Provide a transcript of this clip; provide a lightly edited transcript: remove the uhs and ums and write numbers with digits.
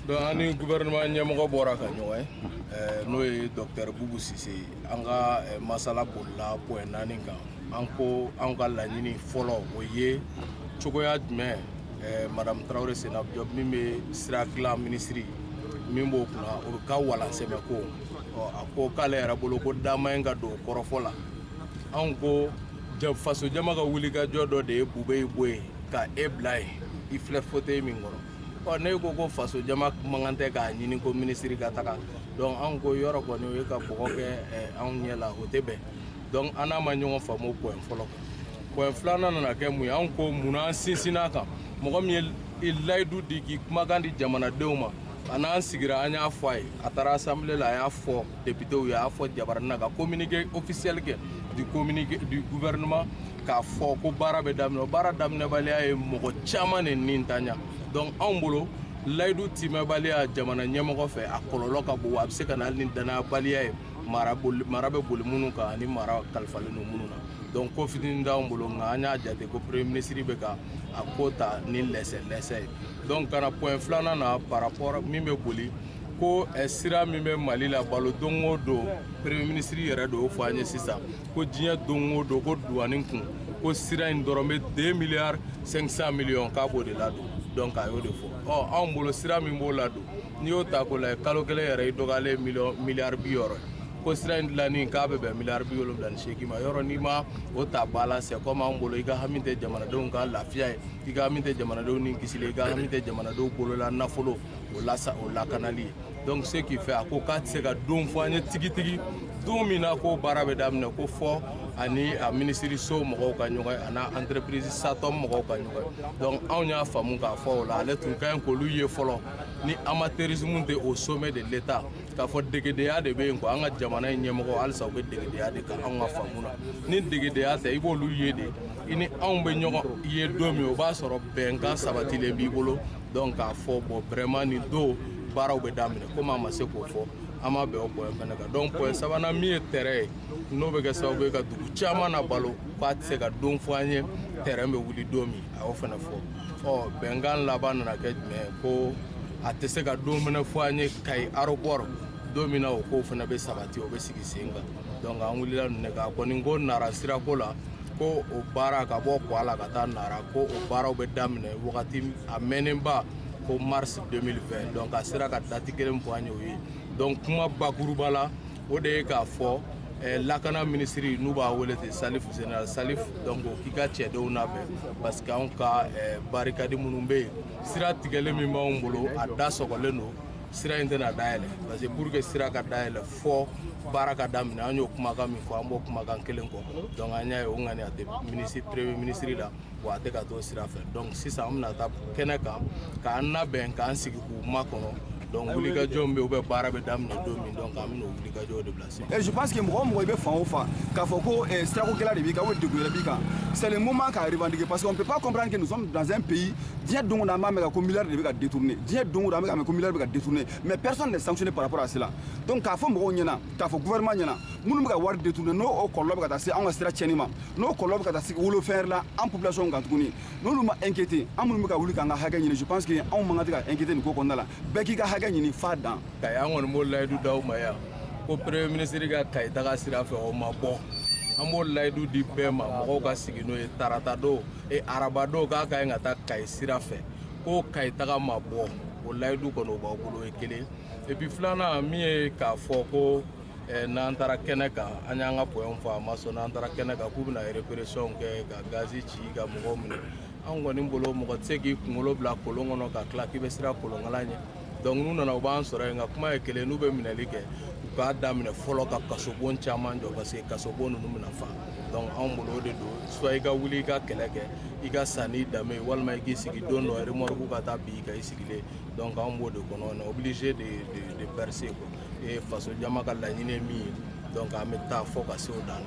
Donc ani gouvernement ɲɛmɔgɔ bɔra ka ɲɔgɔn ye n'o ye docteur Boubou Cissé an ka masala bolila point 4 kan an ko an ka laɲini fɔlɔ o ye cogoya jumɛn Madame Traoré Seynabou Diop min bɛ sira dilan ministre min b'o kunna o bɛ ka walansɛbɛ ko a ko k'ale yɛrɛ bolo ko dama in ka don kɔrɔfɔ la anw ko faso jama ka wulikajɔ dɔ de ye Bube ye bɔ yen ka e bila yen i filɛ fauteuil min kɔrɔ ne ko ko faso jama mankan tɛ k'a ɲini ko ministre ka taga donc anw ko yɔrɔ kɔni o ye ka bɔgɔ kɛ anw ɲɛ la o tɛ bɛn donc an n'a ma ɲɔgɔn faamu point fɔlɔ point filanan nana kɛ mun ye anw ko munna an sinsinna kan mɔgɔ min ye layidu di k'i kumakan di jamanadenw ma a n'an sigira an y'a fɔ a ye a taara assemblée la a y'a fɔ députéw ye a y'a fɔ Jabaranin ka communiqué officiel kɛ du gouvernement k'a fɔ ko baara bɛ daminɛ o baara daminɛbaliya ye mɔgɔ caman de nin taɲa donc anw bolo layidu timɛbaliya jamana ɲɛmɔgɔ fɛ a kɔlɔlɔ ka bon a bɛ se ka na hali ni danayabaliya ye mara bɛ boli minnu kan ani mara kalifalen don minnu na donc ko fitinin d'anw bolo nka an y'a jate ko premier ministre bɛ ka a ko ta ni lɛsɛ ye donc kana point filanan na par rapport min bɛ boli ko sira min bɛ Mali la balo don o don premier ministre yɛrɛ de y'o fɔ an ye sisan ko diɲɛ don o don ko douane kun ko sira in dɔrɔn bɛ 2 milliards 500 millions k'a b'o de ladon donc a y'o de fɔ anw bolo sira min b'o ladon n'i y'o ta k'o lajɛ kalo kelen yɛrɛ i dɔgɔyalen miliyari 60 ko sira in dilanni k'a bɛ bɛn miliyari 78 ma yɔrɔ n'i ma o ta ba la c'est comme anw bolo i ka hami tɛ jamanadenw ka lafiya ye i ka hami tɛ jamanadenw ni kisili i ka hami tɛ jamanadenw bolola nafolo o lakanali ye donc ce qui fait a ko k'a tɛ se ka don fɔ an ye tigitigi don min na ko baara bɛ daminɛ ko fɔ ani a ministre so mɔgɔw ka ɲɔgɔn ye a n'a entreprise Satom mɔgɔw ka ɲɔgɔn ye donc anw y'a faamu k'a fɔ o la ale tun ka ɲi k'olu ye fɔlɔ ni amateurisme tɛ au sommet de l'état k'a fɔ degedenya de bɛ yen quoi an ka jamana in ɲɛmɔgɔ halisa u bɛ degedenya de kan anw ka faamu na ni degedenya tɛ i b'olu ye de i ni anw bɛ ɲɔgɔn ye don min o b'a sɔrɔ bɛnkan sabatilen b'i bolo donc k'a fɔ bon vraiment nin don baaraw bɛ daminɛ komi a ma se k'o fɔ an ma bɛn o point fɛnɛ kan donc point sabanan min ye terrain ye n'o bɛ kɛ sababu ye ka dugu caman na balo k'a tɛ se ka don fɔ an ye terrain bɛ wuli don min a y'o fɛnɛ fɔ bɛnkan laban nana kɛ jumɛn ko a tɛ se ka don fɛnɛ fɔ an ye Kayi aéroport don min na o ko fɛnɛ bɛ sabati o bɛ sigi sen kan donc an wulila ninnu de kan kɔni ko Nara sirako la ko o baara ka bɔ Kuala ka taa Nara ko o baaraw bɛ daminɛ wagati a mɛnnenba ko mars 2020 donc a sera ka date kelen fɔ an ye o ye donc kuma bakuruba la o de ye k'a fɔ lakana ministre n'u b'a wele ten Salif général Salif donc k'i ka cɛdenw labɛn parce que anw ka barikadi minnu bɛ yen sira tigɛlen min b'anw bolo a da sɔgɔlen don sira in tɛna dayɛlɛ parce que pour que sira ka dayɛlɛ fɔ baara ka daminɛ an y'o kumakan min fɔ an b'o kumakan kelen kɔ donc an y'a ye o ŋaniya tɛ premier ministre la wa a tɛ ka t'o sira fɛ donc sisan an bɛna taa kɛnɛ kan k'an labɛn k'an sigi k'u makɔnɔ donc wulikajɔ min bɛ yen u bɛ baara bɛ daminɛ don min donc an bɛna o wulikajɔ de bila sen. Et je pense que mɔgɔ o mɔgɔ i bɛ fan o fan k'a fɔ ko sirakokɛla de b'i kan ou degun yɛrɛ b'i kan c'est le moment k'a revendiquer parce qu'on ne peut pas comprendre que nous sommes dans un pays diɲɛ don o don an b'a mɛn ko miliyari de bɛ ka détourner diɲɛ don o don an bɛ ka mɛn ko miliyari bɛ ka détourner mais personne n'est sanctionné par rapport à cela donc k'a fɔ mɔgɔw ɲɛna k'a fɔ gouvernement ɲɛna minnu bɛ ka wari détourner n'o kɔlɔlɔ bɛ ka taa se anw ka sira tiɲɛni ma n'o kɔlɔlɔ bɛ ka taa se wolofɛn yɛrɛ la an population kan tuguni n'olu ma inquiété an minnu bɛ ka wuli k'an ka hakɛ ɲini je pense que anw man kan tɛ ka inquiété nin ko kɔnɔna la bɛɛ k'i ka hakɛ ɲini f'a dan. Kayi an kɔni b'o layidu d'aw ma yan ko premier ministre ka Kayi taga sira fɛ o ma bɔ an b'o layidu di bɛɛ ma mɔgɔw ka sigi n'o ye tarata don araba don k'a ka ɲi ka taa Kayi sira fɛ ko Kayi taga ma bɔ o layidu kɔni o b'aw bolo o ye kelen et puis filanan min ye k'a fɔ ko n'an taara kɛnɛ kan an y'an ka point fɔ a ma sɔn n'an taara kɛnɛ kan k'u bɛna répression kɛ ka gazi ci ka mɔgɔw minɛ an kɔni bolo mɔgɔ tɛ se k'i kunkolo bila kolon kɔnɔ ka tila k'i bɛ sira kolonkala ɲɛ donc n'u nana u b'an sɔrɔ yen nka kuma ye kelen n'u bɛ minɛli kɛ u k'a daminɛ fɔlɔ ka kasobon caman jɔ parce que kasobon ninnu bɛna fa donc anw bolo o de don soit i ka wuli i ka kɛlɛ kɛ i ka sa n'i danbe walima i k'i sigi don dɔ remorque ka taa bin i kan i sigilen donc anw b'o de kɔnɔ on est obligé de percer quoi faso jama ka laɲini ye min ye donc an bɛ taa fɔ ka se o dan na.